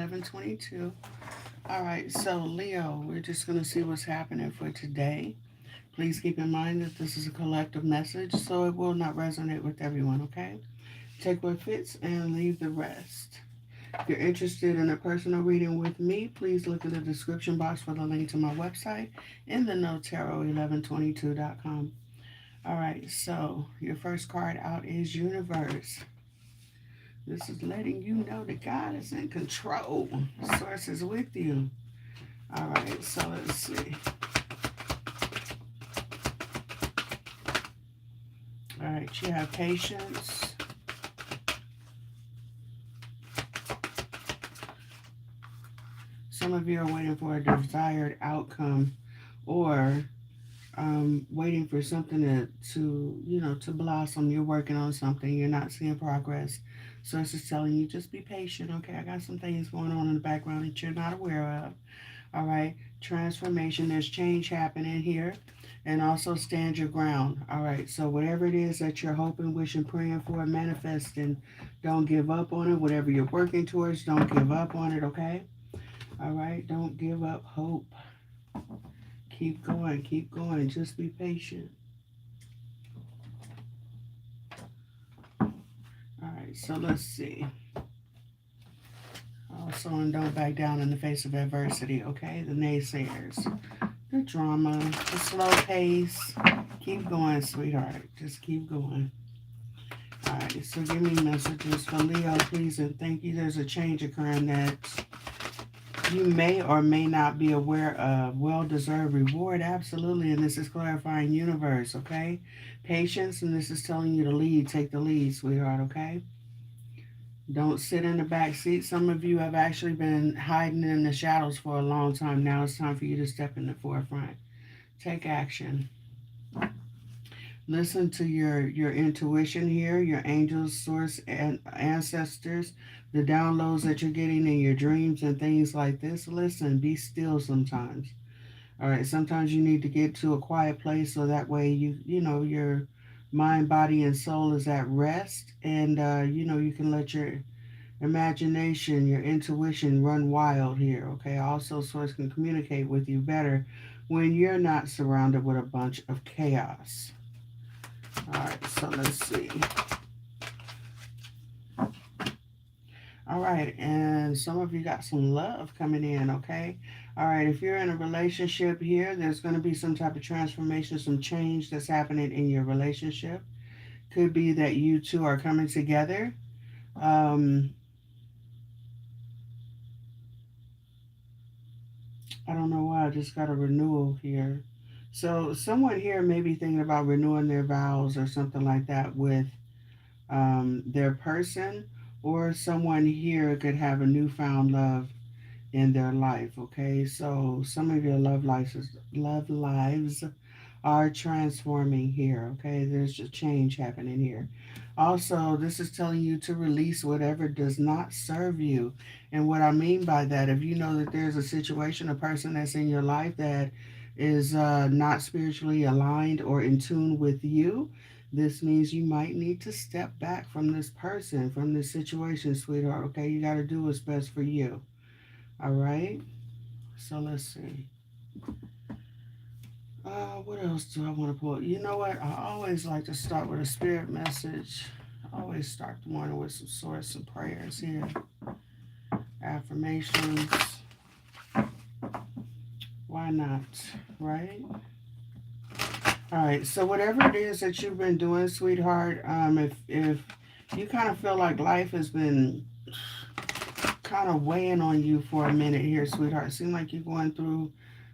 11:22. All right, so Leo, we're just going to see what's happening for today. Please keep in mind that this is a collective message, so it will not resonate with everyone, okay? Take what fits and leave the rest. If you're interested in a personal reading with me, please look in the description box for the link to my website in the notarot1122.com. All right, so your first card out is Universe. This is letting you know that God is in control. Source is with you. All right, so let's see. All right, you have patience. Some of you are waiting for a desired outcome, or waiting for something to blossom. You're working on something. You're not seeing progress. Source is telling you just be patient. Okay, I got some things going on in the background that you're not aware of. All right, transformation. There's change happening here, and also stand your ground. All right, so whatever it is that you're hoping, wishing, praying for, manifesting, don't give up on it. Whatever you're working towards, don't give up on it. Okay. All right, don't give up hope. Keep going, keep going. Just be patient. All right, so let's see. Also, and don't back down in the face of adversity, okay? The naysayers, the drama, the slow pace. Keep going, sweetheart. Just keep going. All right, so give me messages for Leo, please, and thank you. There's a change occurring that you may or may not be aware of. Well-deserved reward, absolutely, and this is clarifying universe, okay? Patience, and this is telling you to lead. Take the lead, sweetheart, okay? Don't sit in the back seat. Some of you have actually been hiding in the shadows for a long time. Now it's time for you to step in the forefront. Take action. Listen to your intuition here, your angels, source, and ancestors, the downloads that you're getting in your dreams and things like this. Listen, be still sometimes. All right, sometimes you need to get to a quiet place so that way your mind, body, and soul is at rest, and you can let your imagination, your intuition run wild here. Okay, also, source can communicate with you better when you're not surrounded with a bunch of chaos. All right, so let's see. All right, and some of you got some love coming in, okay? All right, if you're in a relationship here, there's going to be some type of transformation, some change that's happening in your relationship. Could be that you two are coming together. Um, I don't know why I just got a renewal here. So someone here may be thinking about renewing their vows or something like that with their person, or someone here could have a newfound love in their life. Okay, so some of your love lives are transforming here. Okay, there's a change happening here. Also, this is telling you to release whatever does not serve you. And what I mean by that, if you know that there's a situation, a person that's in your life that is not spiritually aligned or in tune with you, this means you might need to step back from this person, from this situation, sweetheart. Okay, you got to do what's best for you. All right, so let's see. What else do I want to pull? You know what? I always like to start with a spirit message. I always start the morning with some source and prayers here. Affirmations. Why not? Right? All right. So whatever it is that you've been doing, sweetheart, if you kind of feel like life has been kind of weighing on you for a minute here, sweetheart. It seems like you're going through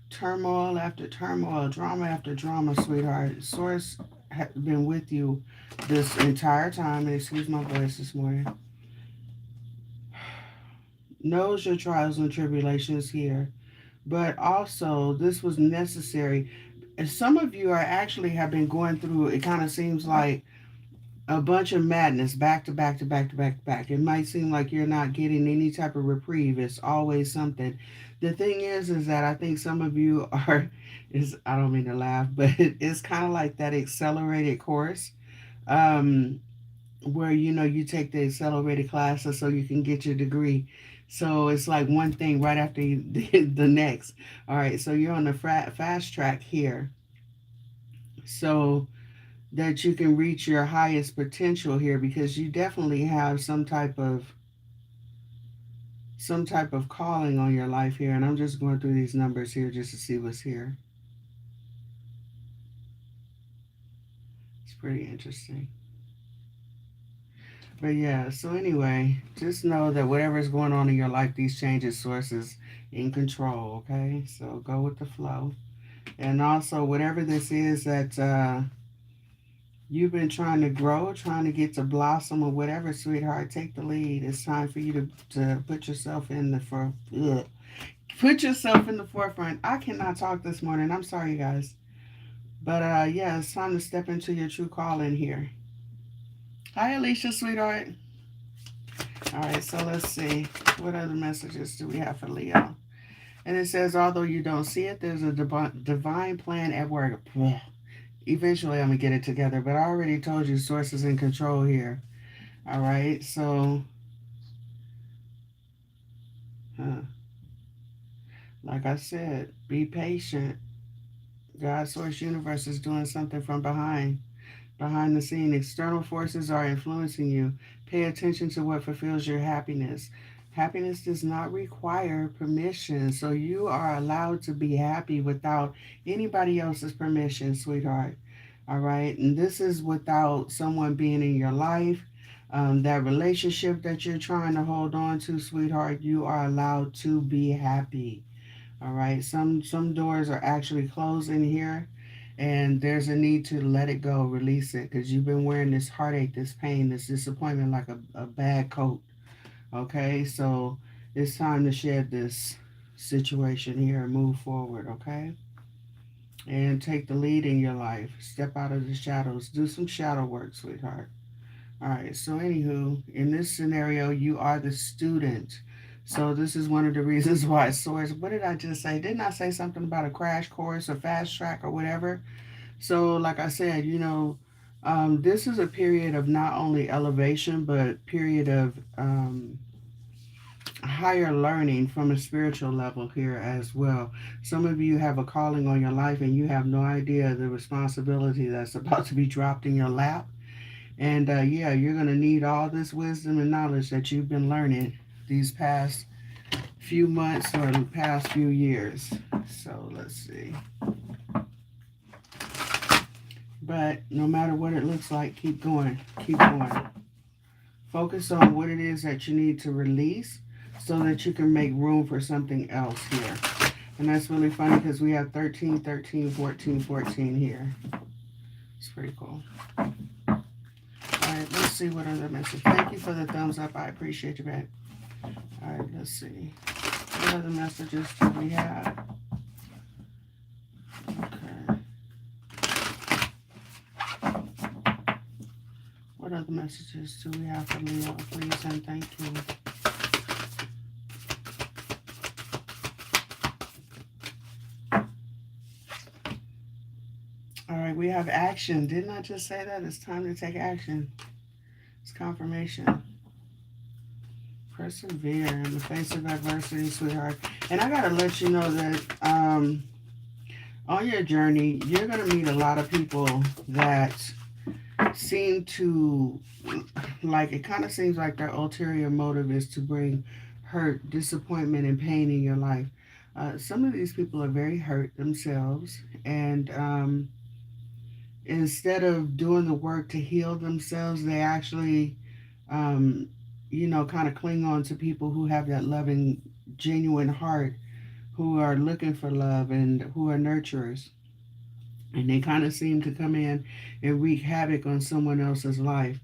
turmoil after turmoil, drama after drama, sweetheart. Source has been with you this entire time. And excuse my voice this morning. Knows your trials and tribulations here, but also this was necessary. And some of you are actually have been going through. It kind of seems like a bunch of madness back to back to back to back to back. It might seem like you're not getting any type of reprieve. It's always something. The thing is that I think some of you are, I don't mean to laugh, but it's kind of like that accelerated course, where you take the accelerated classes so you can get your degree. So it's like one thing right after the next. All right, so you're on the fast track here. So that you can reach your highest potential here, because you definitely have some type of calling on your life here. And I'm just going through these numbers here just to see what's here. It's pretty interesting. But yeah, so anyway, just know that whatever's going on in your life, these changes, sources in control, okay? So go with the flow. And also, whatever this is that you've been trying to grow, trying to get to blossom or whatever, sweetheart, take the lead. It's time for you to put yourself in the put yourself in the forefront. I cannot talk this morning. I'm sorry, you guys. But yeah, it's time to step into your true calling here. Hi, Alicia, sweetheart. All right, so let's see. What other messages do we have for Leo? And it says, although you don't see it, there's a divine plan at work. Eventually, I'm going to get it together, but I already told you sources in control here. All right, so, uh, like I said, be patient. God, source, universe is doing something from behind the scene. External forces are influencing you. Pay attention to what fulfills your happiness. Happiness does not require permission, so you are allowed to be happy without anybody else's permission, sweetheart. All right, and this is without someone being in your life. That relationship that you're trying to hold on to, sweetheart, you are allowed to be happy. All right. Some doors are actually closing here, and there's a need to let it go, release it, because you've been wearing this heartache, this pain, this disappointment like a bad coat. Okay, so it's time to shed this situation here and move forward. Okay, and take the lead in your life. Step out of the shadows. Do some shadow work, sweetheart. All right, so anywho, in this scenario, you are the student. So this is one of the reasons why source. What did I just say? Didn't I say something about a crash course or fast track or whatever? So like I said, this is a period of not only elevation, but period of higher learning from a spiritual level here as well. Some of you have a calling on your life and you have no idea the responsibility that's about to be dropped in your lap. And yeah, you're going to need all this wisdom and knowledge that you've been learning these past few months or the past few years. So let's see. But no matter what it looks like, keep going. Keep going. Focus on what it is that you need to release so that you can make room for something else here. And that's really funny because we have 13, 13, 14, 14 here. It's pretty cool. All right, let's see what other message. Thank you for the thumbs up. I appreciate you, babe. All right, let's see. What other messages do we have? Okay. What other messages do we have for Leo? Please and thank you. All right, we have action. Didn't I just say that? It's time to take action. It's confirmation. Persevere in the face of adversity, sweetheart. And I gotta let you know that on your journey, you're gonna meet a lot of people that seem to like it. Kind of seems like their ulterior motive is to bring hurt, disappointment, and pain in your life. Some of these people are very hurt themselves, and instead of doing the work to heal themselves, they actually um, kind of cling on to people who have that loving, genuine heart, who are looking for love and who are nurturers. And they kind of seem to come in and wreak havoc on someone else's life.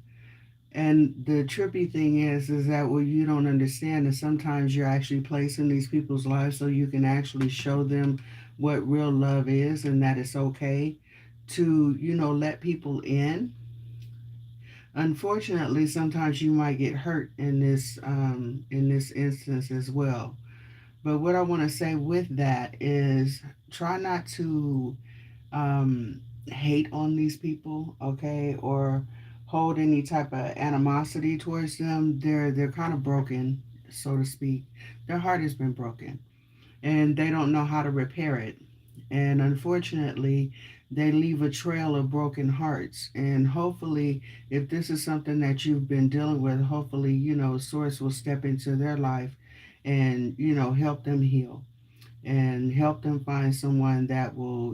And the trippy thing is that what you don't understand is sometimes you're actually placing these people's lives so you can actually show them what real love is and that it's okay to, let people in. Unfortunately, sometimes you might get hurt in this instance as well. But what I want to say with that is try not to hate on these people, okay, or hold any type of animosity towards them. They're kind of broken. so to speak. Their heart has been broken and they don't know how to repair it. And unfortunately, they leave a trail of broken hearts. And hopefully, if this is something that you've been dealing with, hopefully, Source will step into their life and, help them heal and help them find someone that will,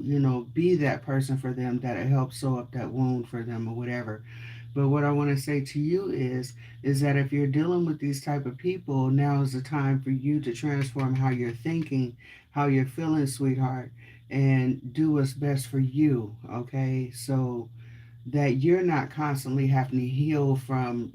be that person for them that'll help sew up that wound for them or whatever. But what I want to say to you is that if you're dealing with these type of people, now is the time for you to transform how you're thinking, how you're feeling, sweetheart, and do what's best for you. Okay, so that you're not constantly having to heal from,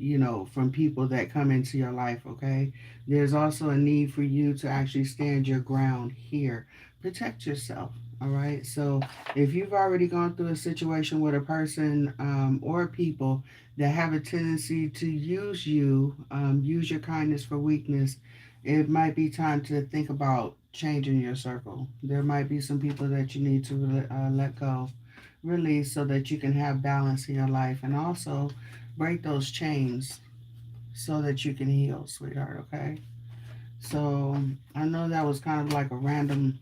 from people that come into your life. Okay, there's also a need for you to actually stand your ground here. Protect yourself. All right, so if you've already gone through a situation with a person or people that have a tendency to use you, use your kindness for weakness, it might be time to think about changing your circle. There might be some people that you need to let go, release, so that you can have balance in your life, and also break those chains so that you can heal, sweetheart. Okay, so I know that was kind of like a random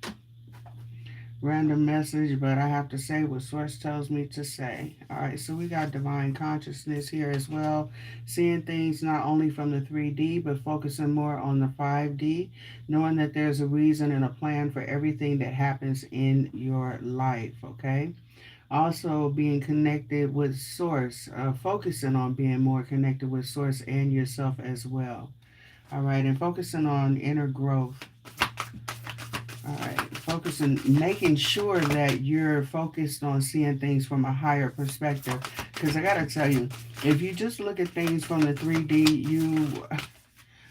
message, but I have to say what Source tells me to say. All right, so we got divine consciousness here as well, seeing things not only from the 3D, but focusing more on the 5D, knowing that there's a reason and a plan for everything that happens in your life. Okay, also being connected with Source, focusing on being more connected with Source and yourself as well. All right, and focusing on inner growth. All right, focusing, making sure that you're focused on seeing things from a higher perspective. Because I gotta tell you, if you just look at things from the 3D, you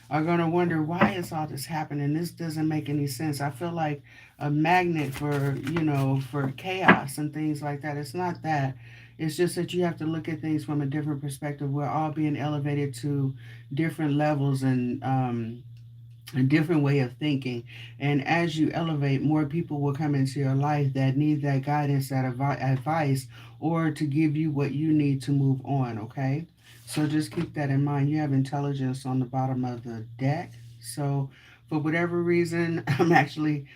are gonna wonder why is all this happening. This doesn't make any sense. I feel like a magnet for for chaos and things like that. It's not that. It's just that you have to look at things from a different perspective. We're all being elevated to different levels and a different way of thinking. And as you elevate, more people will come into your life that need that guidance, that advice, or to give you what you need to move on. Okay, so just keep that in mind. You have intelligence on the bottom of the deck. So for whatever reason, I'm actually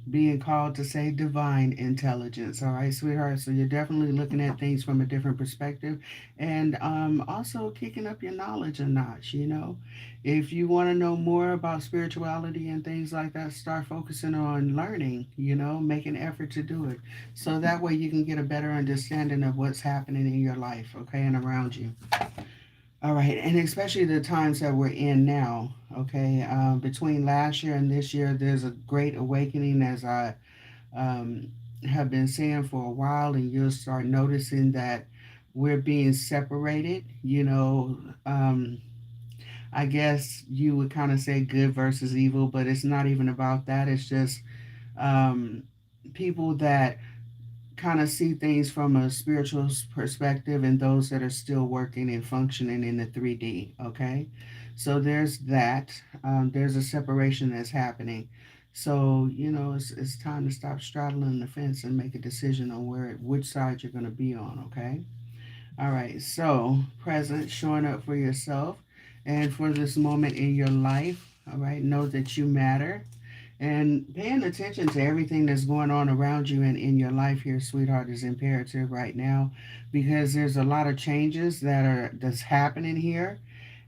being called to say divine intelligence. All right, sweetheart. So you're definitely looking at things from a different perspective, and also kicking up your knowledge a notch. If you want to know more about spirituality and things like that, start focusing on learning, make an effort to do it. So that way you can get a better understanding of what's happening in your life, okay, and around you. All right, and especially the times that we're in now, okay, between last year and this year, there's a great awakening, as I um, have been saying for a while, and you'll start noticing that we're being separated, I guess you would kind of say good versus evil, but it's not even about that. It's just um, people that kind of see things from a spiritual perspective and those that are still working and functioning in the 3D. Okay, so there's that. There's a separation that's happening. So it's time to stop straddling the fence and make a decision on which side you're going to be on. Okay. All right, so present, showing up for yourself and for this moment in your life. All right, know that you matter and paying attention to everything that's going on around you and in your life here, sweetheart, is imperative right now because there's a lot of changes that's happening here.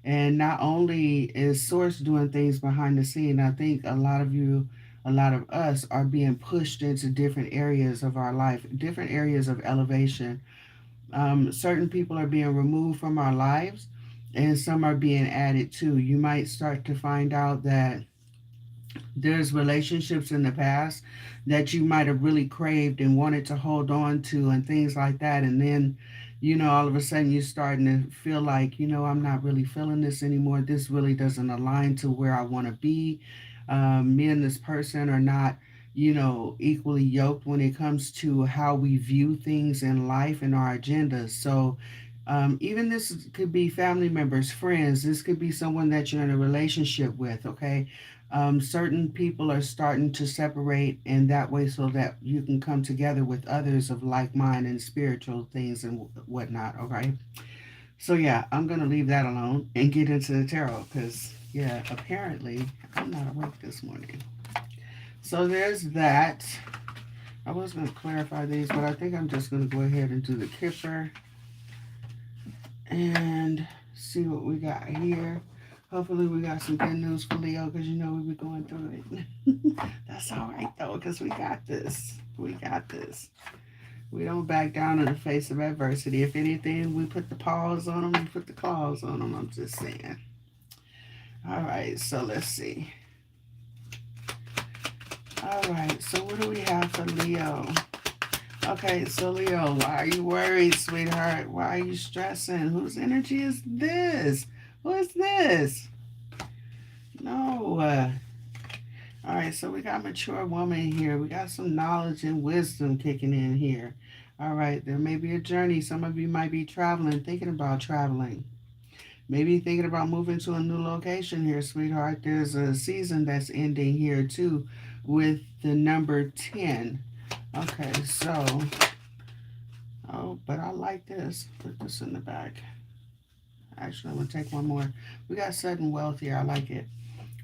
And not only is Source doing things behind the scene, I think a lot of us are being pushed into different areas of our life, different areas of elevation. Certain people are being removed from our lives and some are being added to. You might start to find out that there's relationships in the past that you might have really craved and wanted to hold on to and things like that. And then, all of a sudden you're starting to feel like, I'm not really feeling this anymore. This really doesn't align to where I want to be. Me and this person are not, equally yoked when it comes to how we view things in life and our agendas. So, even this could be family members, friends. This could be someone that you're in a relationship with. Okay, certain people are starting to separate in that way so that you can come together with others of like mind and spiritual things and whatnot. Okay, so yeah, I'm gonna leave that alone and get into the tarot because Yeah, apparently I'm not awake this morning. So there's that. I was going to clarify these, but I think I'm just going to go ahead and do the kipper and see what we got here. Hopefully we got some good news for Leo because you know we be going through it. That's all right though because we got this. We got this. We don't back down in the face of adversity. If anything, we put the paws on them, we put the claws on them. I'm just saying. All right, so let's see. All right, so what do we have for Leo? Okay, so Leo, why are you worried, sweetheart? Why are you stressing? Whose energy is this? Who is this? No. All right, so we got mature woman here. We got some knowledge and wisdom kicking in here. All right, there may be a journey. Some of you might be traveling, thinking about traveling. Maybe thinking about moving to a new location here, sweetheart. There's a season that's ending here too with the number 10. Okay, so, oh, but I like this. Put this in the back. Actually, I'm going to take one more. We got sudden wealth here. I like it.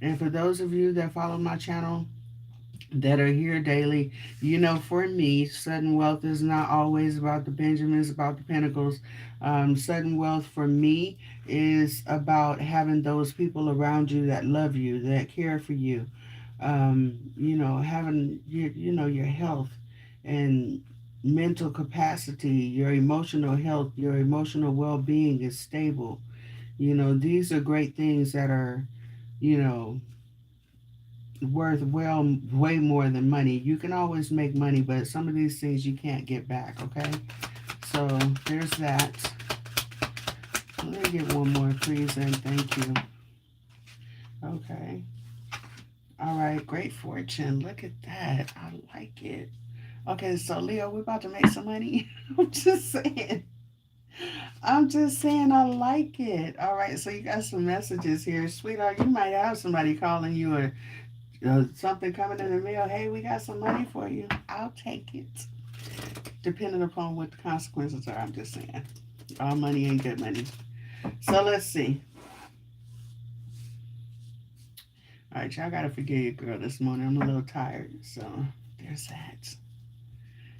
And for those of you that follow my channel, that are here daily, you know, for me, sudden wealth is not always about the Benjamins, about the Pentacles. Sudden wealth for me is about having those people around you that love you, that care for you. You know, having you know, your health and mental capacity, your emotional health, your emotional well-being is stable. You know, these are great things that are, you know, worth well way more than money. You can always make money, but some of these things you can't get back, okay? So there's that. Let me get one more, please, and thank you. Okay. All right, great fortune. Look at that. I like it. Okay, so Leo, we're about to make some money. I'm just saying. I'm just saying I like it. All right, so you got some messages here. Sweetheart, you might have somebody calling you or something coming in the mail. Hey, we got some money for you. I'll take it. Depending upon what the consequences are, I'm just saying. All money ain't good money. So let's see. All right, y'all gotta forgive your girl this morning. I'm a little tired, so there's that.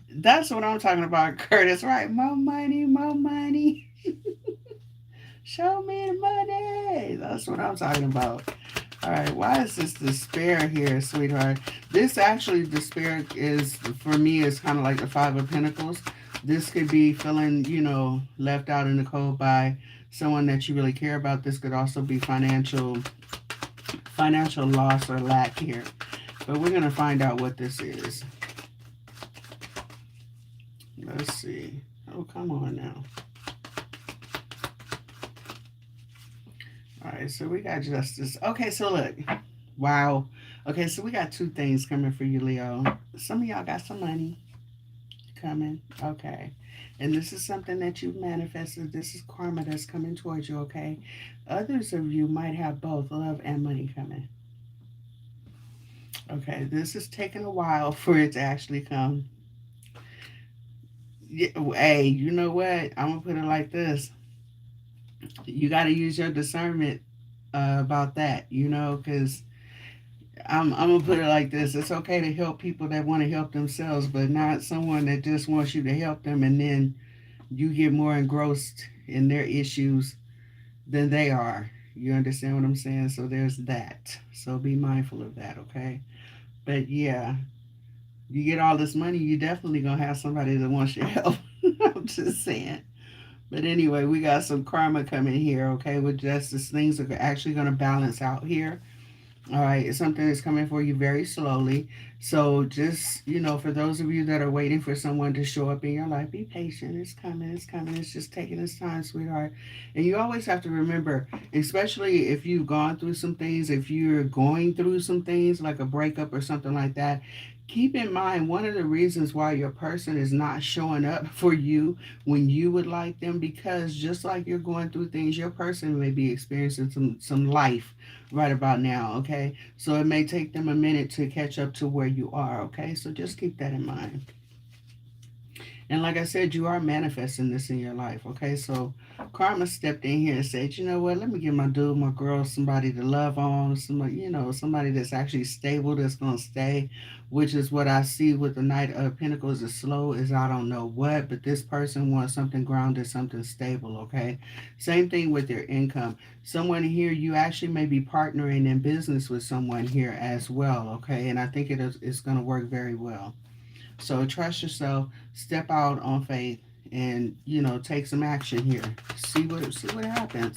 That's what I'm talking about, Curtis. Right? More money, more money. Show me the money. That's what I'm talking about. All right, why is this despair here, sweetheart? This actually, despair is, for me, is kind of like the Five of Pentacles. This could be feeling, you know, left out in the cold by someone that you really care about. This could also be financial loss or lack here. But we're going to find out what this is. Let's see. Oh, come on now. All right, so we got justice. Okay, so look. Wow. Okay, so we got two things coming for you, Leo. Some of y'all got some money coming. Okay. And this is something that you've manifested. This is karma that's coming towards you, okay? Others of you might have both love and money coming. Okay, this is taking a while for it to actually come. Hey, you know what? I'm going to put it like this. You got to use your discernment about that, you know, because I'm gonna put it like this: it's okay to help people that want to help themselves, but not someone that just wants you to help them, and then you get more engrossed in their issues than they are. You understand what I'm saying? So there's that. So be mindful of that, okay? But yeah, you get all this money, you definitely gonna have somebody that wants your help. I'm just saying. But anyway, we got some karma coming here, okay? With justice, things are actually gonna balance out here. All right, it's something that's coming for you very slowly. So just, you know, for those of you that are waiting for someone to show up in your life, be patient. It's coming, it's coming. It's just taking its time, sweetheart. And you always have to remember, especially if you've gone through some things, if you're going through some things like a breakup or something like that, keep in mind one of the reasons why your person is not showing up for you when you would like them, because just like you're going through things, your person may be experiencing some life right about now, okay? So it may take them a minute to catch up to where you are, okay? So just keep that in mind. And like I said, you are manifesting this in your life, okay? So karma stepped in here and said, you know what, let me give my dude, my girl, somebody to love on, somebody, somebody that's actually stable, that's gonna stay, which is what I see with the Knight of Pentacles is slow is I don't know what, but this person wants something grounded, something stable, okay? Same thing with their income. Someone here, you actually may be partnering in business with someone here as well, okay? And I think it's gonna work very well. So trust yourself, step out on faith, and take some action here. See what happens.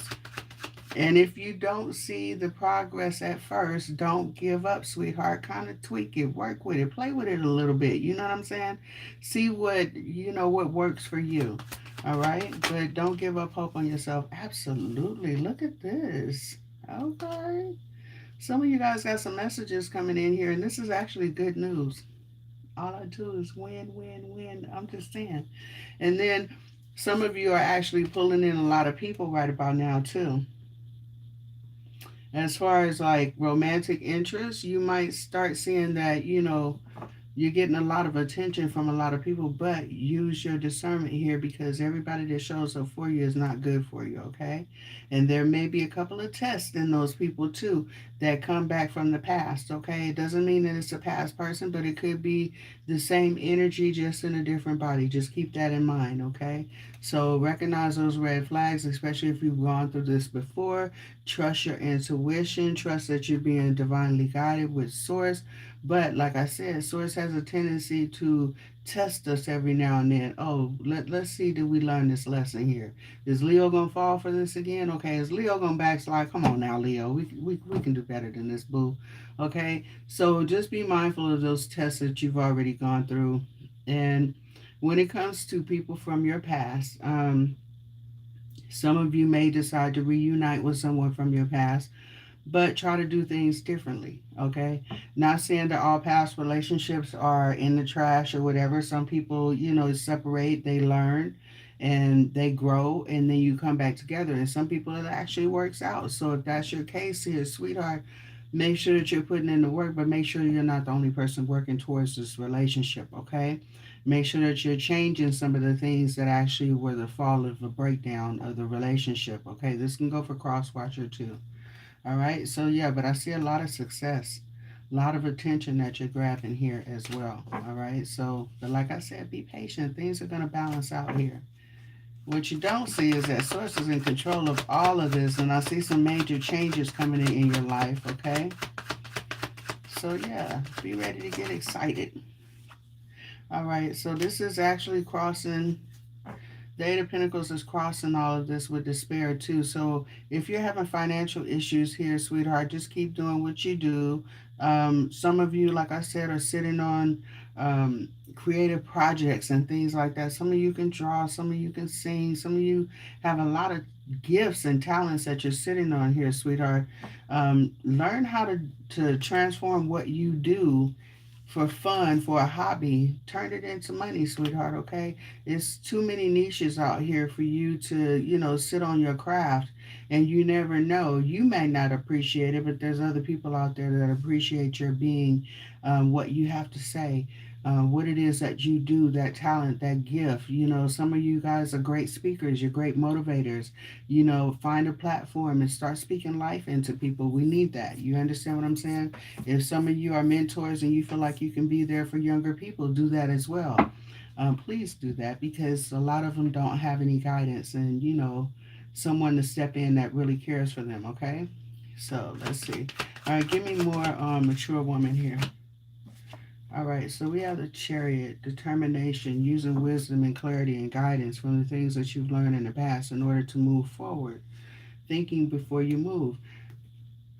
And if you don't see the progress at first, don't give up, sweetheart. Kind of tweak it, work with it, play with it a little bit. You know what I'm saying? See what works for you. All right, but don't give up hope on yourself. Absolutely. Look at this. Okay. Some of you guys got some messages coming in here, and this is actually good news. All I do is win, win, win. I'm just saying. And then some of you are actually pulling in a lot of people right about now, too. As far as like romantic interest, you might start seeing that, you're getting a lot of attention from a lot of people, but use your discernment here because everybody that shows up for you is not good for you, okay? And there may be a couple of tests in those people too that come back from the past, okay? It doesn't mean that it's a past person, but it could be the same energy just in a different body. Just keep that in mind, okay? So recognize those red flags, especially if you've gone through this before. Trust your intuition, trust that you're being divinely guided with source. But like I said, Source has a tendency to test us every now and then. Oh, let's see, did we learn this lesson here? Is Leo gonna fall for this again? Okay, is Leo gonna backslide? Come on now, Leo. We can do better than this, boo. Okay, so just be mindful of those tests that you've already gone through. And when it comes to people from your past, some of you may decide to reunite with someone from your past, but try to do things differently, okay? Not saying that all past relationships are in the trash or whatever. Some people, separate, they learn and they grow, and then you come back together. And some people it actually works out. So if that's your case here, sweetheart, make sure that you're putting in the work, but make sure you're not the only person working towards this relationship, okay? Make sure that you're changing some of the things that actually were the fall of the breakdown of the relationship, okay? This can go for cross watcher too. All right. So yeah, but I see a lot of success, a lot of attention that you're grabbing here as well. All right. So, but like I said, be patient. Things are going to balance out here. What you don't see is that Source is in control of all of this, and I see some major changes coming in your life. Okay. So yeah, be ready to get excited. All right. So this is actually crossing the Eight of Pentacles is crossing all of this with despair too. So if you're having financial issues here, sweetheart, just keep doing what you do. Some of you, like I said, are sitting on creative projects and things like that. Some of you can draw, some of you can sing, some of you have a lot of gifts and talents that you're sitting on here, sweetheart. Learn how to transform what you do for fun, for a hobby, turn it into money, sweetheart, okay? It's too many niches out here for you to, sit on your craft, and you never know. You may not appreciate it, but there's other people out there that appreciate your being, what you have to say, what it is that you do, that talent, that gift. Some of you guys are great speakers, you're great motivators. Find a platform and start speaking life into people. We need that. You understand what I'm saying? If some of you are mentors and you feel like you can be there for younger people, do that as well. Please do that because a lot of them don't have any guidance and, someone to step in that really cares for them, okay? So let's see. All right, give me more mature woman here. All right, so we have the Chariot, determination, using wisdom and clarity and guidance from the things that you've learned in the past in order to move forward. Thinking before you move.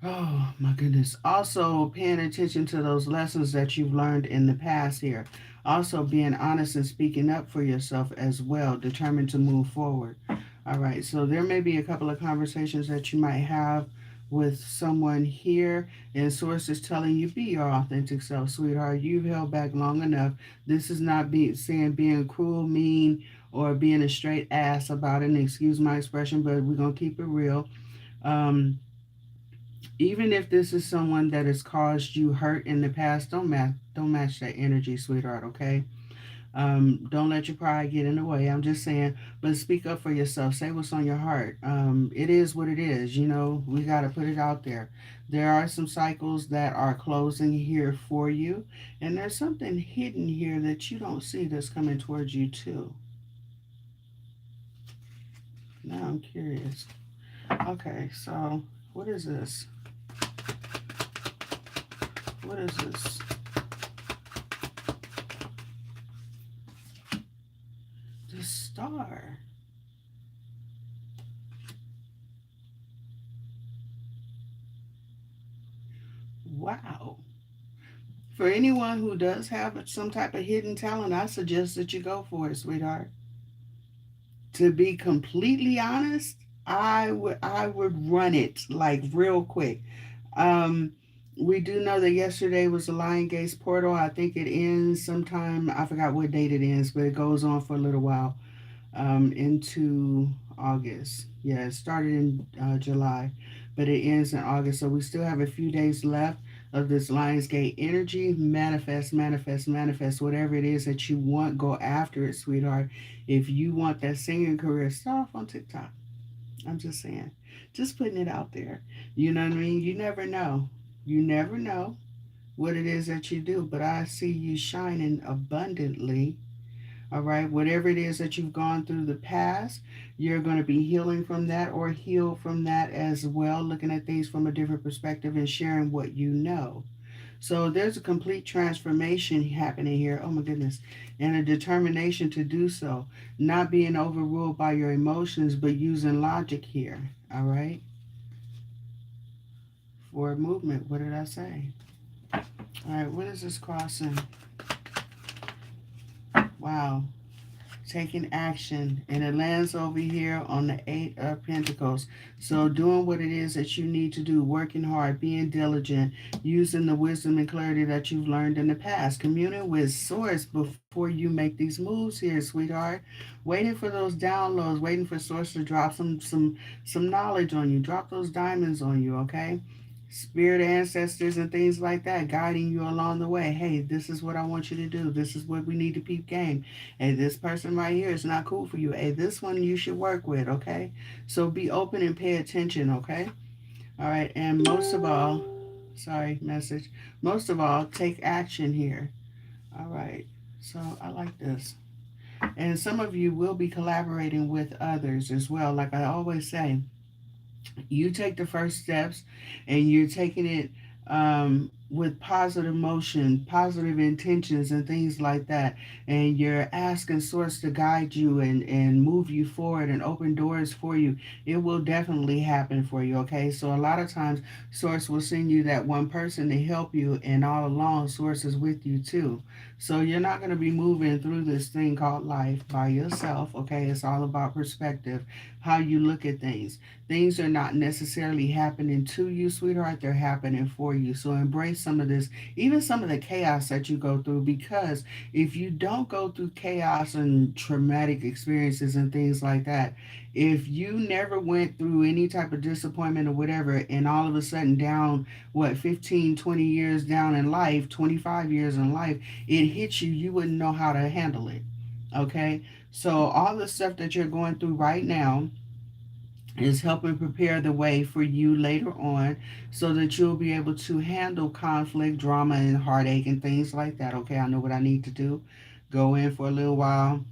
Oh my goodness. Also paying attention to those lessons that you've learned in the past here. Also being honest and speaking up for yourself as well, determined to move forward. All right, so there may be a couple of conversations that you might have with someone here, and Source is telling you be your authentic self, sweetheart. You've held back long enough. This is not being cruel, mean, or being a straight ass about it. And excuse my expression, but we're gonna keep it real. Um, Even if this is someone that has caused you hurt in the past, don't match that energy, sweetheart. Okay. Don't let your pride get in the way. I'm just saying, but speak up for yourself. Say what's on your heart. It is what it is. You know, we got to put it out there. There are some cycles that are closing here for you, and there's something hidden here that you don't see that's coming towards you, too. Now I'm curious. Okay, so what is this? What is this? The star. Wow. For anyone who does have some type of hidden talent, I suggest that you go for it, sweetheart. To be completely honest, I would run it like real quick. Um, we do know that yesterday was the Lion Gates portal. I think it ends sometime. I forgot what date it ends, but it goes on for a little while into August. Yeah, it started in July, but it ends in August. So we still have a few days left of this Lionsgate energy. Manifest, manifest, manifest. Whatever it is that you want, go after it, sweetheart. If you want that singing career, start off on TikTok. I'm just saying, just putting it out there. You know what I mean? You never know. You never know what it is that you do, but I see you shining abundantly. All right, whatever it is that you've gone through the past, you're going to be healing from that or heal from that as well, looking at things from a different perspective and sharing what you know. So there's a complete transformation happening here. Oh my goodness. And a determination to do so, not being overruled by your emotions, but using logic here. All right. For movement, what did I say? All right, what is this crossing? Wow. Taking action, and it lands over here on the Eight of Pentacles. So doing what it is that you need to do, working hard, being diligent, using the wisdom and clarity that you've learned in the past, communing with source before you make these moves here, sweetheart. Waiting for those downloads, waiting for source to drop some knowledge on you, drop those diamonds on you, okay? Spirit ancestors and things like that guiding you along the way. Hey, this is what I want you to do. This is what we need to peep game. Hey, this person right here is not cool for you. Hey, this one you should work with, okay? So be open and pay attention, okay? All right, and most of all, sorry, message. Most of all, take action here. All right, so I like this. And some of you will be collaborating with others as well. Like I always say, you take the first steps and you're taking it with positive motion, positive intentions, and things like that. And you're asking Source to guide you and move you forward and open doors for you. It will definitely happen for you, okay? So, a lot of times, Source will send you that one person to help you, and all along, Source is with you too. So, you're not going to be moving through this thing called life by yourself, okay? It's all about perspective, how you look at things. Things are not necessarily happening to you, sweetheart. They're happening for you. So embrace some of this, even some of the chaos that you go through, because if you don't go through chaos and traumatic experiences and things like that, if you never went through any type of disappointment or whatever, and all of a sudden down, what, 15, 20 years down in life, 25 years in life, it hits you, you wouldn't know how to handle it. Okay? So all the stuff that you're going through right now is helping prepare the way for you later on so that you'll be able to handle conflict, drama, and heartache and things like that. Okay, I know what I need to do. Go in for a little while,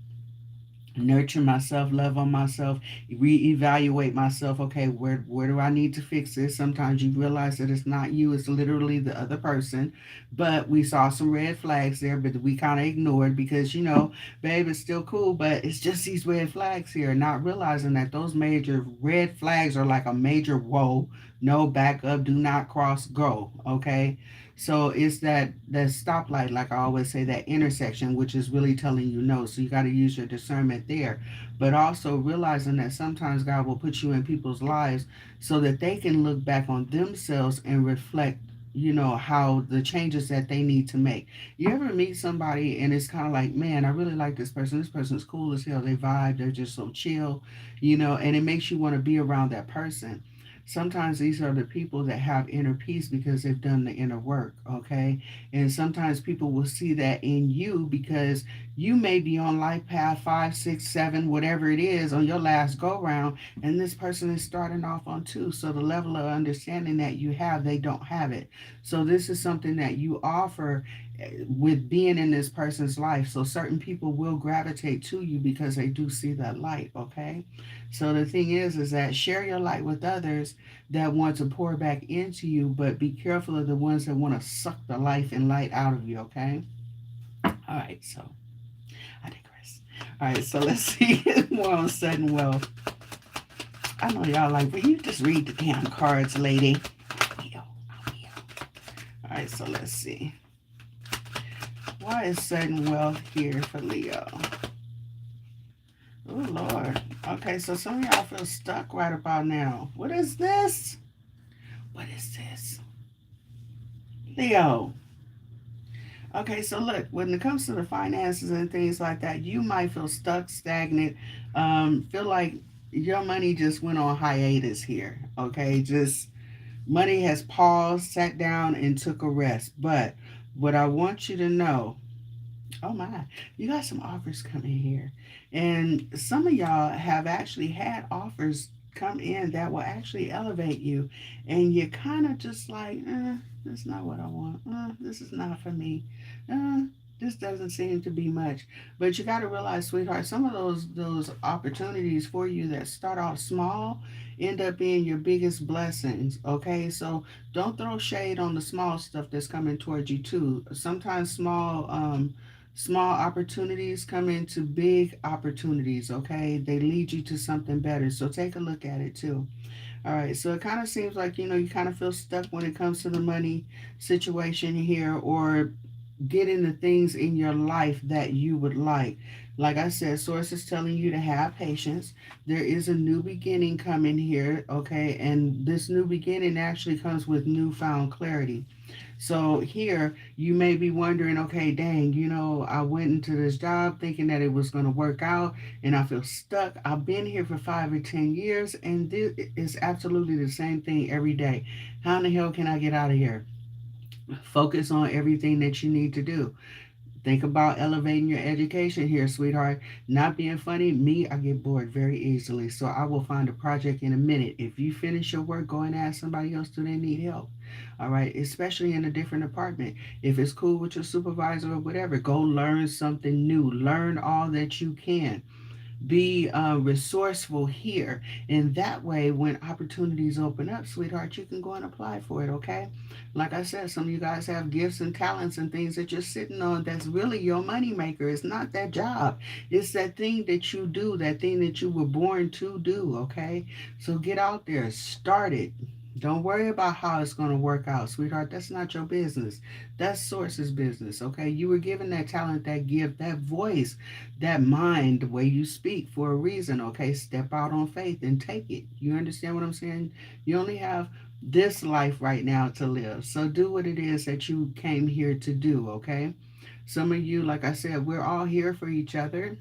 nurture myself, love on myself, reevaluate myself. Okay, where do I need to fix this? Sometimes you realize that it's not you, it's literally the other person. But we saw some red flags there, but we kind of ignored because babe, it's still cool, but it's just these red flags here. Not realizing that those major red flags are like a major whoa, no, back up, do not cross, go. Okay. So it's that stoplight, like I always say, that intersection, which is really telling you no. So you got to use your discernment there, but also realizing that sometimes God will put you in people's lives so that they can look back on themselves and reflect. How the changes that they need to make. You ever meet somebody and it's kind of like, man, I really like this person. This person's cool as hell. They vibe. They're just so chill, and it makes you want to be around that person. Sometimes these are the people that have inner peace because they've done the inner work, okay? And sometimes people will see that in you because you may be on life path 5, 6, 7, whatever it is on your last go round, and this person is starting off on 2. So the level of understanding that you have, they don't have it. So this is something that you offer with being in this person's life. So certain people will gravitate to you because they do see that light, okay? So the thing is that share your light with others that want to pour back into you, but be careful of the ones that want to suck the life and light out of you, okay? All right, so I digress. All right, so let's see more on sudden wealth. I know y'all like, but you just read the damn cards, lady. I will. All right, so let's see. Why is sudden wealth here for Leo? Oh, Lord. Okay, so some of y'all feel stuck right about now. What is this? What is this? Leo. Okay, so look, when it comes to the finances and things like that, you might feel stuck, stagnant, feel like your money just went on hiatus here. Okay, just money has paused, sat down, and took a rest. But what I want you to know, oh my, you got some offers coming here. And some of y'all have actually had offers come in that will actually elevate you. And you're kind of just like, that's not what I want. This is not for me. Uh, this doesn't seem to be much. But you got to realize, sweetheart, some of those opportunities for you that start off small end up being your biggest blessings. Okay, so don't throw shade on the small stuff that's coming towards you too. Sometimes small opportunities come into big opportunities, okay? They lead you to something better. So take a look at it too. All right. So it kind of seems like, you kind of feel stuck when it comes to the money situation here or getting the things in your life that you would like. Like I said, source is telling you to have patience. There is a new beginning coming here, okay? And this new beginning actually comes with newfound clarity. So here you may be wondering, okay, dang, I went into this job thinking that it was going to work out and I feel stuck. I've been here for 5 or 10 years and this is absolutely the same thing every day. How in the hell can I get out of here? Focus on everything that you need to do. Think about elevating your education here, sweetheart. Not being funny, me, I get bored very easily. So I will find a project in a minute. If you finish your work, go and ask somebody else, do they need help? All right, especially in a different department. If it's cool with your supervisor or whatever, go learn something new. Learn all that you can. Be resourceful here. And that way, when opportunities open up, sweetheart, you can go and apply for it, okay? Like I said, some of you guys have gifts and talents and things that you're sitting on that's really your money maker. It's not that job. It's that thing that you do, that thing that you were born to do, okay? So get out there, start it. Don't worry about how it's going to work out, sweetheart. That's not your business. That's Source's business, okay? You were given that talent, that gift, that voice, that mind, the way you speak for a reason, okay? Step out on faith and take it. You understand what I'm saying? You only have this life right now to live. So do what it is that you came here to do, okay? Some of you, like I said, we're all here for each other.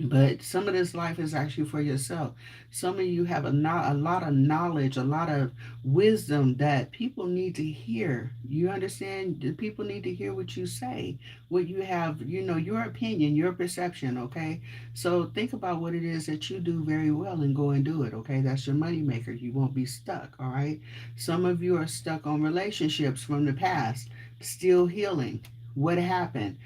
But some of this life is actually for yourself. Some of you have a lot of knowledge, a lot of wisdom that people need to hear. You understand? The people need to hear what you say, what you have, your opinion, your perception, okay? So think about what it is that you do very well and go and do it, okay? That's your money maker. You won't be stuck, all right? Some of you are stuck on relationships from the past, still healing. What happened?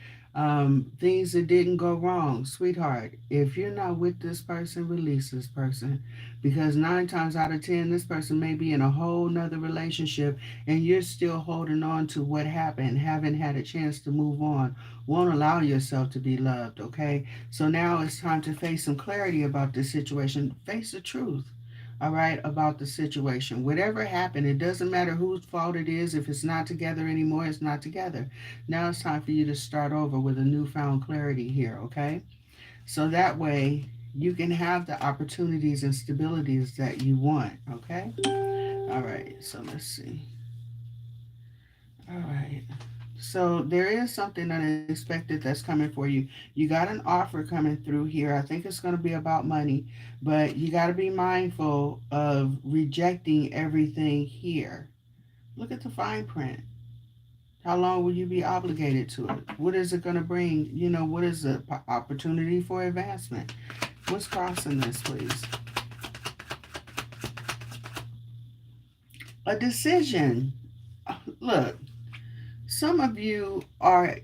Things that didn't go wrong, sweetheart. If you're not with this person, release this person, because 9 times out of 10 this person may be in a whole nother relationship and you're still holding on to what happened, haven't had a chance to move on, won't allow yourself to be loved, okay? So now it's time to face some clarity about this situation. Face the truth, all right, about the situation. Whatever happened, it doesn't matter whose fault it is. If it's not together anymore, it's not together. Now it's time for you to start over with a newfound clarity here, okay? So that way you can have the opportunities and stabilities that you want, okay? All right, so let's see. All right. So there is something unexpected that's coming for you. You got an offer coming through here. I think it's going to be about money, but you got to be mindful of rejecting everything here. Look at the fine print. How long will you be obligated to it? What is it going to bring? What is the opportunity for advancement? What's crossing this, please? A decision. Look, some of you are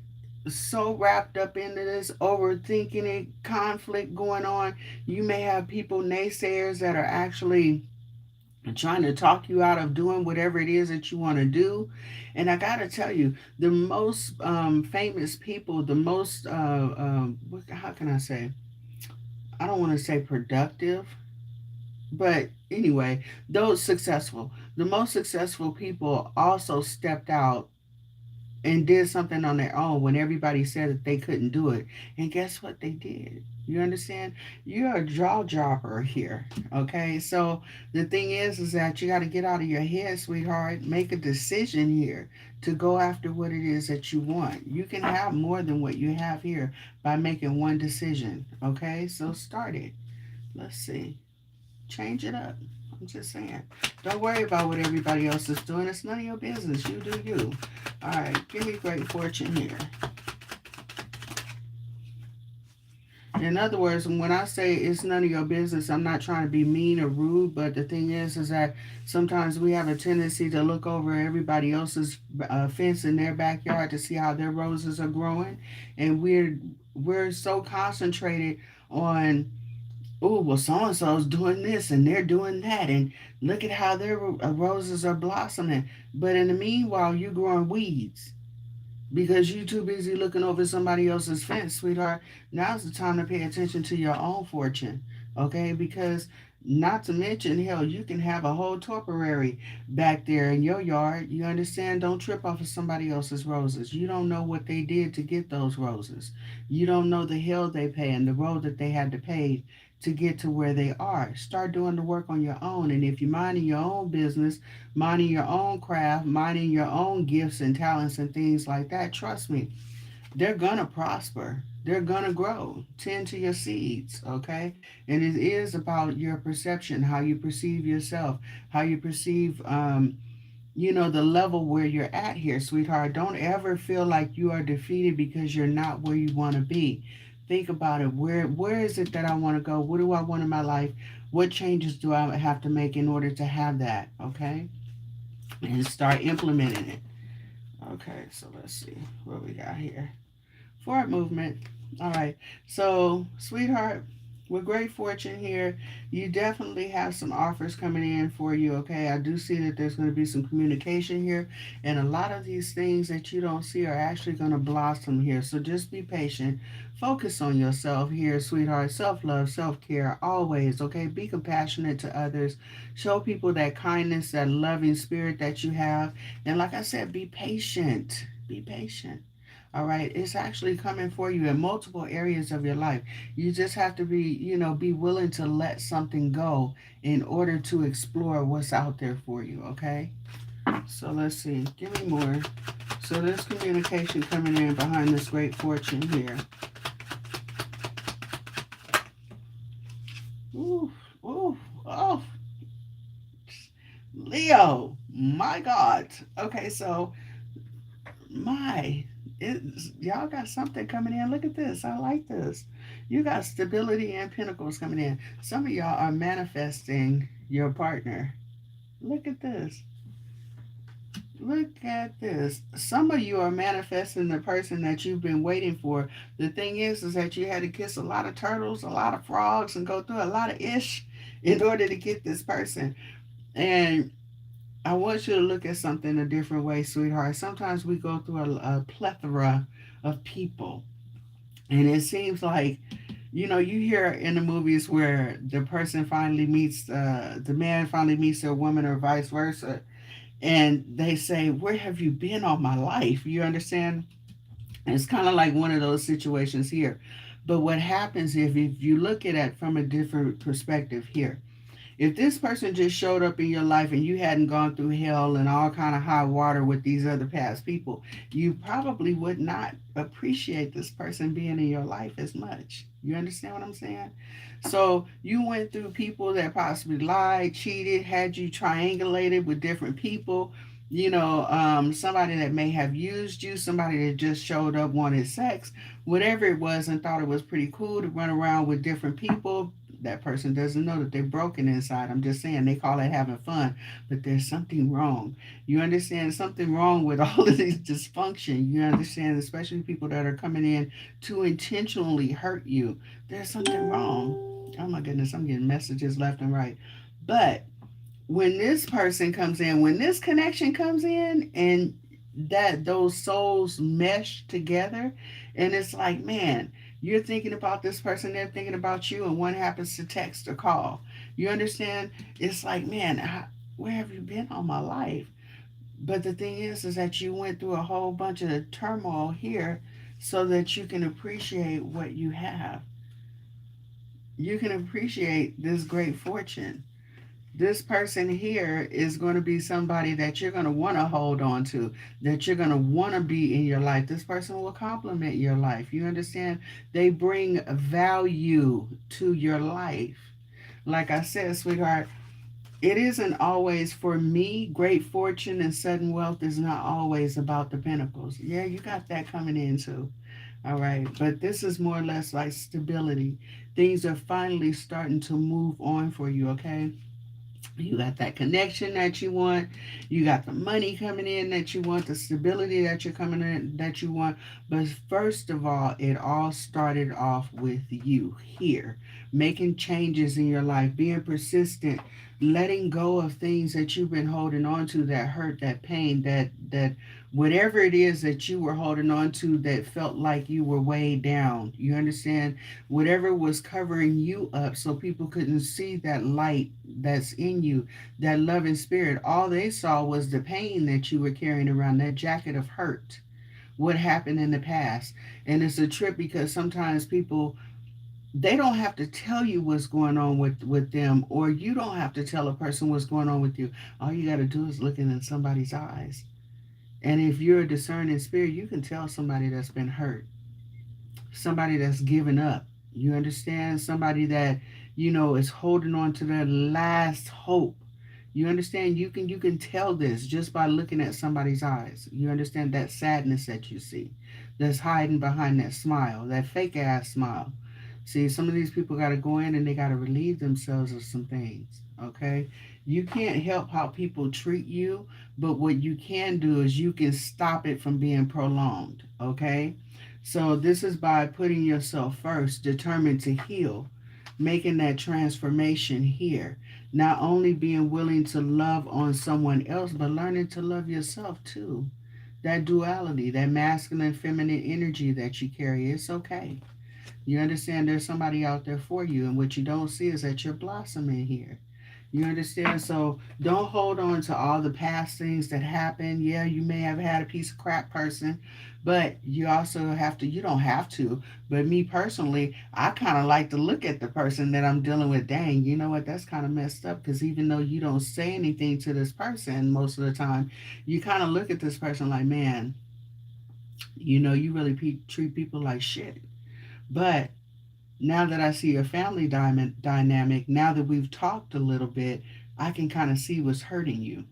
so wrapped up into this, overthinking it, conflict going on. You may have people, naysayers, that are actually trying to talk you out of doing whatever it is that you want to do. And I got to tell you, the most famous people, the most, how can I say? I don't want to say productive, but anyway, those successful, the most successful people also stepped out and did something on their own when everybody said that they couldn't do it. And guess what they did? You understand? You're a jaw dropper here. Okay. So the thing is that you got to get out of your head, sweetheart. Make a decision here to go after what it is that you want. You can have more than what you have here by making one decision. Okay. So start it. Let's see. Change it up. I'm just saying. Don't worry about what everybody else is doing. It's none of your business. You do you. All right. Give me great fortune here. In other words, when I say it's none of your business, I'm not trying to be mean or rude, but the thing is that sometimes we have a tendency to look over everybody else's fence in their backyard to see how their roses are growing, and we're so concentrated on, oh, well, so and so's doing this and they're doing that, and look at how their roses are blossoming. But in the meanwhile, you're growing weeds because you're too busy looking over somebody else's fence, sweetheart. Now's the time to pay attention to your own fortune, okay? Because not to mention, hell, you can have a whole topiary back there in your yard. You understand? Don't trip off of somebody else's roses. You don't know what they did to get those roses. You don't know the hell they pay and the road that they had to pay to get to where they are. Start doing the work on your own. And if you're minding your own business, minding your own craft, minding your own gifts and talents and things like that, trust me, they're gonna prosper. They're gonna grow. Tend to your seeds, okay? And it is about your perception, how you perceive yourself, how you perceive, the level where you're at here, sweetheart. Don't ever feel like you are defeated because you're not where you want to be. Think about it. Where is it that I want to go? What do I want in my life? What changes do I have to make in order to have that? Okay, and start implementing it. Okay, so let's see what we got here. Forward movement. All right. So, sweetheart, with great fortune here, you definitely have some offers coming in for you. Okay. I do see that there's going to be some communication here, and a lot of these things that you don't see are actually going to blossom here. So, just be patient. Focus on yourself here, sweetheart. Self love, self care, always. Okay. Be compassionate to others. Show people that kindness, that loving spirit that you have. And, like I said, be patient. Be patient. All right, it's actually coming for you in multiple areas of your life. You just have to be willing to let something go in order to explore what's out there for you, okay? So let's see. Give me more. So there's communication coming in behind this great fortune here. Ooh, ooh, oh, Leo, my God. Okay, so my, y'all got something coming in. Look at this. I like this. You got stability and pinnacles coming in. Some of y'all are manifesting your partner. Look at this. Look at this. Some of you are manifesting the person that you've been waiting for. The thing is that you had to kiss a lot of turtles, a lot of frogs, and go through a lot of ish in order to get this person. And I want you to look at something a different way, sweetheart. Sometimes we go through a plethora of people, and it seems like, you hear in the movies where the person finally meets, the man finally meets their woman, or vice versa, and they say, "Where have you been all my life?" You understand? And it's kind of like one of those situations here. But what happens if you look at it from a different perspective here? If this person just showed up in your life and you hadn't gone through hell and all kind of high water with these other past people, you probably would not appreciate this person being in your life as much. You understand what I'm saying? So you went through people that possibly lied, cheated, had you triangulated with different people. Somebody that may have used you, somebody that just showed up, wanted sex, whatever it was, and thought it was pretty cool to run around with different people. That person doesn't know that they're broken inside. I'm just saying they call it having fun, but there's something wrong. You understand something wrong with all of these dysfunction. You understand, especially people that are coming in to intentionally hurt you. There's something wrong. Oh my goodness, I'm getting messages left and right. But when this person comes in, when this connection comes in, and that those souls mesh together, and it's like, man, you're thinking about this person, they're thinking about you, and one happens to text or call. You understand? It's like, man, where have you been all my life? But the thing is that you went through a whole bunch of turmoil here so that you can appreciate what you have. You can appreciate this great fortune. This person here is going to be somebody that you're going to want to hold on to, that you're going to want to be in your life. This person will complement your life. You understand? They bring value to your life. Like I said, sweetheart, it isn't always for me. Great fortune and sudden wealth is not always about the pinnacles. Yeah, you got that coming in too. All right. But this is more or less like stability. Things are finally starting to move on for you, okay? You got that connection that you want. You got the money coming in that you want, the stability that you're coming in that you want. But first of all, it all started off with you here, making changes in your life, being persistent, letting go of things that you've been holding on to, that hurt, that pain, that whatever it is that you were holding on to that felt like you were weighed down. You understand? Whatever was covering you up so people couldn't see that light that's in you, that loving spirit. All they saw was the pain that you were carrying around, that jacket of hurt, what happened in the past. And it's a trip because sometimes people, they don't have to tell you what's going on with them, or you don't have to tell a person what's going on with you. All you got to do is look in somebody's eyes. And if you're a discerning spirit, you can tell somebody that's been hurt, somebody that's given up. You understand? Somebody that, is holding on to their last hope. You understand? You can tell this just by looking at somebody's eyes. You understand that sadness that you see, that's hiding behind that smile, that fake ass smile. See, some of these people got to go in and they got to relieve themselves of some things. Okay, you can't help how people treat you, but what you can do is you can stop it from being prolonged. Okay, so this is by putting yourself first, determined to heal, making that transformation here. Not only being willing to love on someone else, but learning to love yourself too. That duality, that masculine, feminine energy that you carry, it's okay. You understand there's somebody out there for you, and what you don't see is that you're blossoming here. You understand? So don't hold on to all the past things that happened. Yeah, you may have had a piece of crap person, but you also have to, you don't have to. But me personally, I kind of like to look at the person that I'm dealing with. Dang, you know what? That's kind of messed up, because even though you don't say anything to this person most of the time, you kind of look at this person like, man, you really treat people like shit. But now that I see your family dynamic, now that we've talked a little bit, I can kind of see what's hurting you.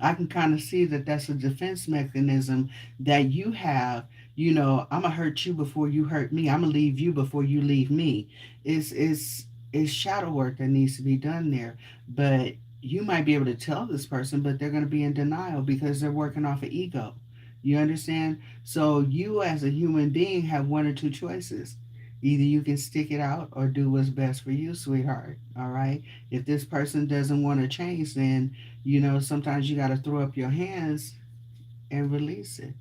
I can kind of see that that's a defense mechanism that you have. I'm gonna hurt you before you hurt me. I'm gonna leave you before you leave me. It's shadow work that needs to be done there. But you might be able to tell this person, but they're gonna be in denial because they're working off of ego. You understand? So you as a human being have one or two choices. Either you can stick it out or do what's best for you, sweetheart. All right. If this person doesn't want to change, then sometimes you got to throw up your hands and release it.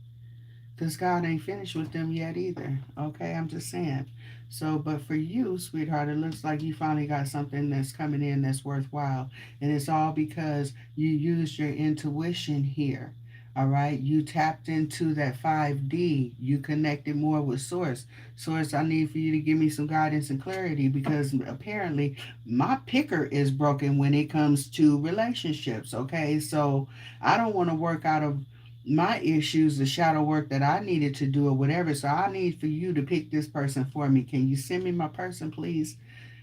Because God ain't finished with them yet either. Okay, I'm just saying. So, but for you, sweetheart, it looks like you finally got something that's coming in that's worthwhile. And it's all because you used your intuition here. All right, you tapped into that 5D. You connected more with Source. Source, I need for you to give me some guidance and clarity because apparently my picker is broken when it comes to relationships. Okay, so I don't want to work out of my issues, the shadow work that I needed to do or whatever. So I need for you to pick this person for me. Can you send me my person, please?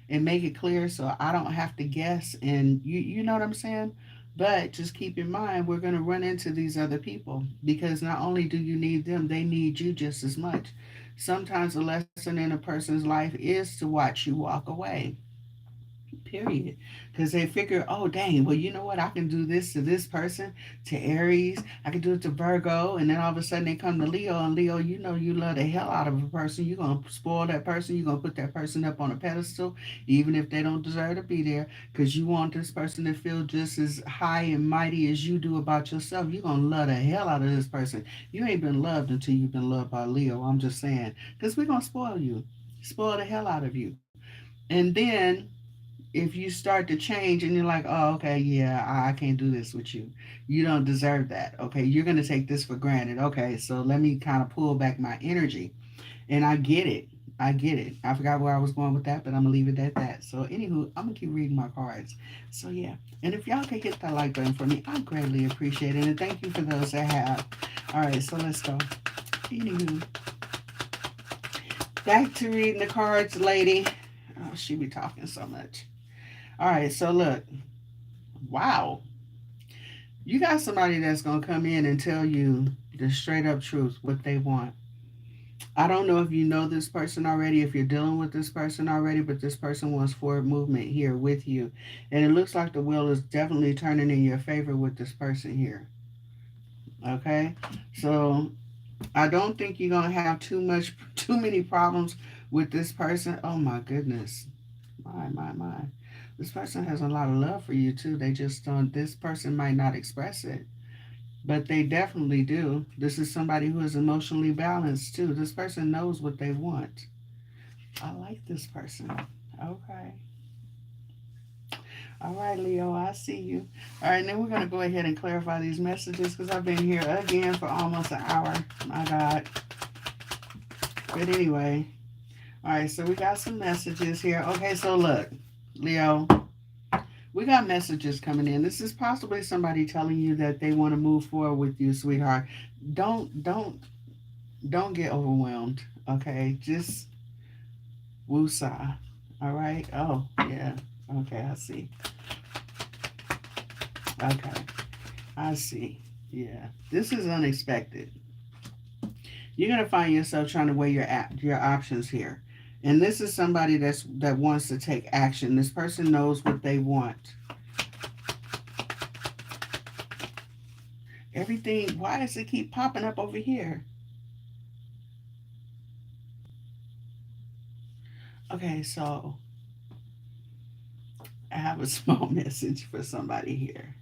And make it clear so I don't have to guess and you know what I'm saying? But just keep in mind we're going to run into these other people because not only do you need them, they need you just as much. Sometimes a lesson in a person's life is to watch you walk away. Period. Because they figure, oh, dang, well, you know what? I can do this to this person, to Aries. I can do it to Virgo. And then all of a sudden they come to Leo. And Leo, you know, you love the hell out of a person. You're going to spoil that person. You're going to put that person up on a pedestal, even if they don't deserve to be there. Because you want this person to feel just as high and mighty as you do about yourself. You're going to love the hell out of this person. You ain't been loved until you've been loved by Leo. I'm just saying. Because we're going to spoil you, spoil the hell out of you. And then if you start to change and you're like, oh, okay, yeah, I can't do this with you. You don't deserve that. Okay, you're going to take this for granted. Okay, so let me kind of pull back my energy. And I get it. I get it. I forgot where I was going with that, but I'm going to leave it at that. So, anywho, I'm going to keep reading my cards. So, yeah. And if y'all could hit that like button for me, I greatly appreciate it. And thank you for those that have. All right, so let's go. Anywho, back to reading the cards, lady. Oh, she be talking so much. All right, so look. Wow. You got somebody that's going to come in and tell you the straight up truth, what they want. I don't know if you know this person already, if you're dealing with this person already, but this person wants forward movement here with you. And it looks like the wheel is definitely turning in your favor with this person here. Okay? So I don't think you're going to have too many problems with this person. Oh my goodness. My. This person has a lot of love for you too. They just don't, this person might not express it, but they definitely do. This is somebody who is emotionally balanced too. This person knows what they want. I like this person. Okay. All right, Leo, I see you. All right, now we're going to go ahead and clarify these messages because I've been here again for almost an hour. My God. But anyway, all right, so we got some messages here. Okay, so look, Leo, we got messages coming in. This is possibly somebody telling you that they want to move forward with you, sweetheart. Don't get overwhelmed. Okay, just woosah. All right. Oh yeah. Okay, I see. Okay, I see. Yeah, this is unexpected. You're gonna find yourself trying to weigh your options here, and this is somebody that wants to take action. This person knows what they want. Everything. Why does it keep popping up over here? Okay, so I have a small message for somebody here.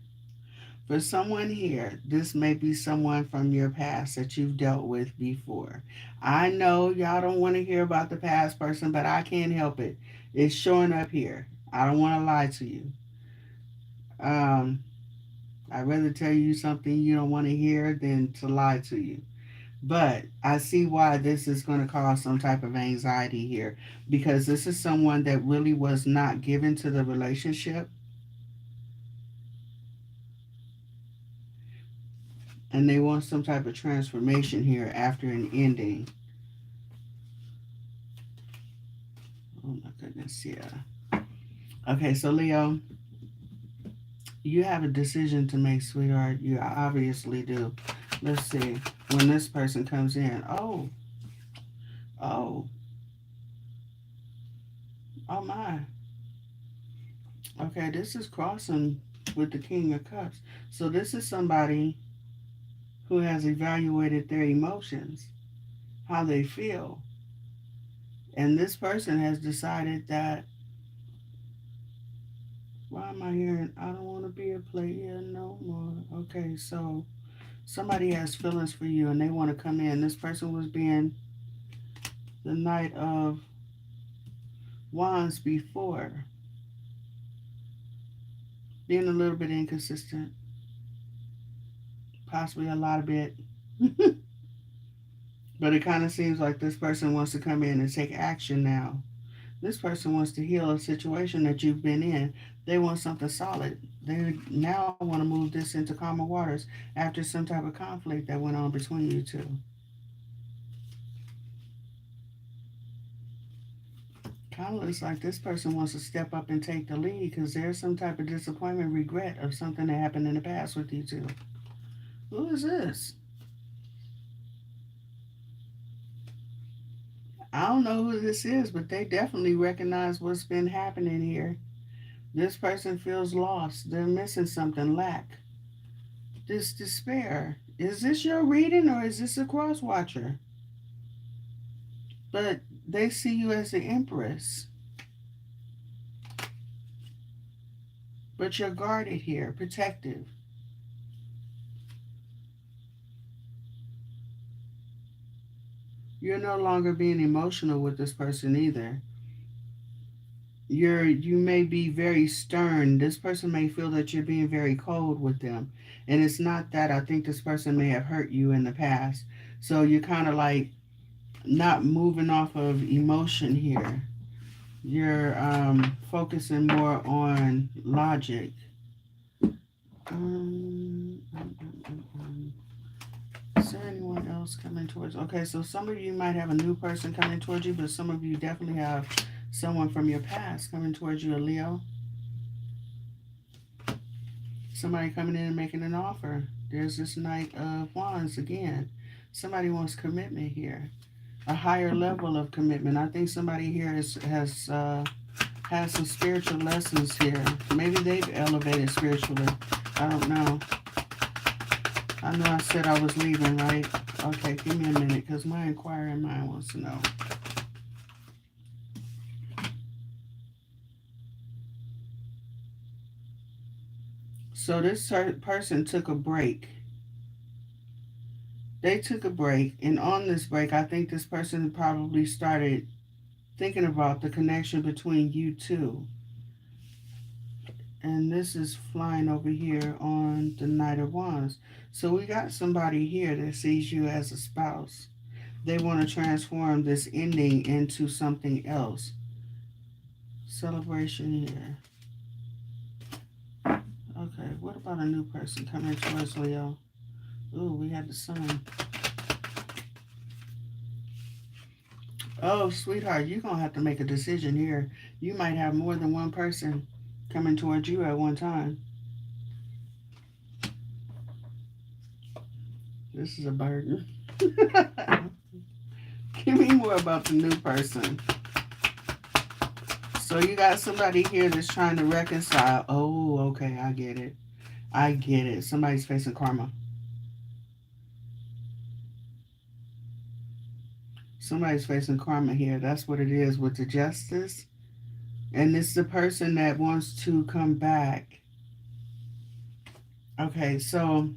For someone here, this may be someone from your past that you've dealt with before. I know y'all don't want to hear about the past person, but I can't help it. It's showing up here. I don't want to lie to you. Um, I'd rather tell you something you don't want to hear than to lie to you. But I see why this is going to cause some type of anxiety here because this is someone that really was not given to the relationship and they want some type of transformation here after an ending. Oh my goodness, yeah. Okay, so Leo, you have a decision to make, sweetheart. You obviously do. Let's see. When this person comes in, oh, oh my. Okay, this is crossing with the King of Cups. So this is somebody who has evaluated their emotions, how they feel. And this person has decided that, why am I hearing, I don't want to be a player no more? Okay, so somebody has feelings for you and they want to come in. This person was being the Knight of Wands before, being a little bit inconsistent, possibly a lot of it. But it kind of seems like this person wants to come in and take action now. This person wants to heal a situation that you've been in. They want something solid. They now want to move this into calmer waters after some type of conflict that went on between you two. Kind of looks like this person wants to step up and take the lead because there's some type of disappointment, regret of something that happened in the past with you two. Who is this? I don't know who this is, but they definitely recognize what's been happening here. This person feels lost. They're missing something, lack, this despair. Is this your reading or is this a cross watcher? But they see you as the empress. But you're guarded here, protective. You're no longer being emotional with this person either. You may be very stern. This person may feel that you're being very cold with them. And it's not that. I think this person may have hurt you in the past. So you're kind of like not moving off of emotion here. You're focusing more on logic. Is there anyone else coming towards? Okay, so some of you might have a new person coming towards you, but some of you definitely have someone from your past coming towards you, a Leo. Somebody coming in and making an offer. There's this Knight of Wands again. Somebody wants commitment here, a higher level of commitment. I think somebody here has some spiritual lessons here. Maybe they've elevated spiritually. I don't know. I know I said I was leaving, right? Okay, give me a minute because my inquiring mind wants to know. So this person took a break. They took a break, and on this break, I think this person probably started thinking about the connection between you two. And this is flying over here on the Knight of Wands. So we got somebody here that sees you as a spouse. They want to transform this ending into something else. Celebration here. Okay, what about a new person coming towards Leo? Ooh, we had the sun. Oh, sweetheart, you're going to have to make a decision here. You might have more than one person coming towards you at one time. This is a burden. Give me more about the new person. So you got somebody here that's trying to reconcile. Oh, okay, I get it. I get it. Somebody's facing karma. Somebody's facing karma here. That's what it is with the justice. And it's the person that wants to come back. Okay, so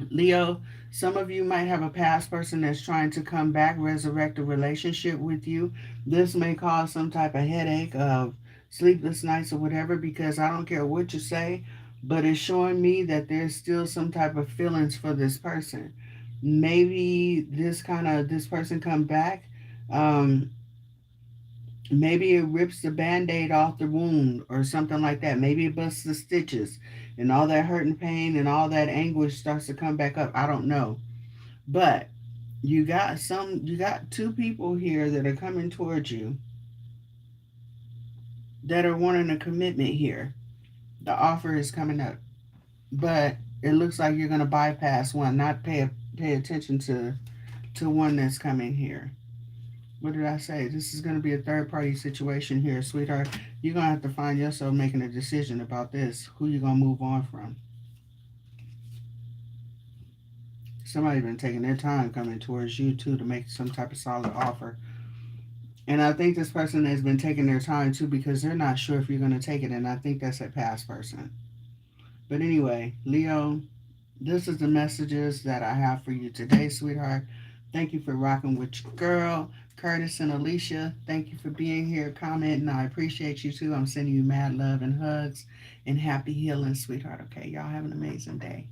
Leo, some of you might have a past person that's trying to come back, resurrect a relationship with you. This may cause some type of headache of sleepless nights or whatever, because I don't care what you say, but it's showing me that there's still some type of feelings for this person. Maybe this person come back. Um, Maybe it rips the band-aid off the wound or something like that. Maybe it busts the stitches and all that hurt and pain and all that anguish starts to come back up. I don't know. But you got two people here that are coming towards you that are wanting a commitment here. The offer is coming up. But it looks like you're gonna bypass one, not pay attention to one that's coming here. What did I say? This is going to be a third party situation here, sweetheart. You're going to have to find yourself making a decision about this. Who you going to move on from? Somebody been taking their time coming towards you too to make some type of solid offer. And I think this person has been taking their time too because they're not sure if you're going to take it. And I think that's a past person. But anyway, Leo, this is the messages that I have for you today, sweetheart. Thank you for rocking with your girl. Curtis and Alicia, thank you for being here, commenting. I appreciate you too. I'm sending you mad love and hugs and happy healing, sweetheart. Okay, y'all have an amazing day.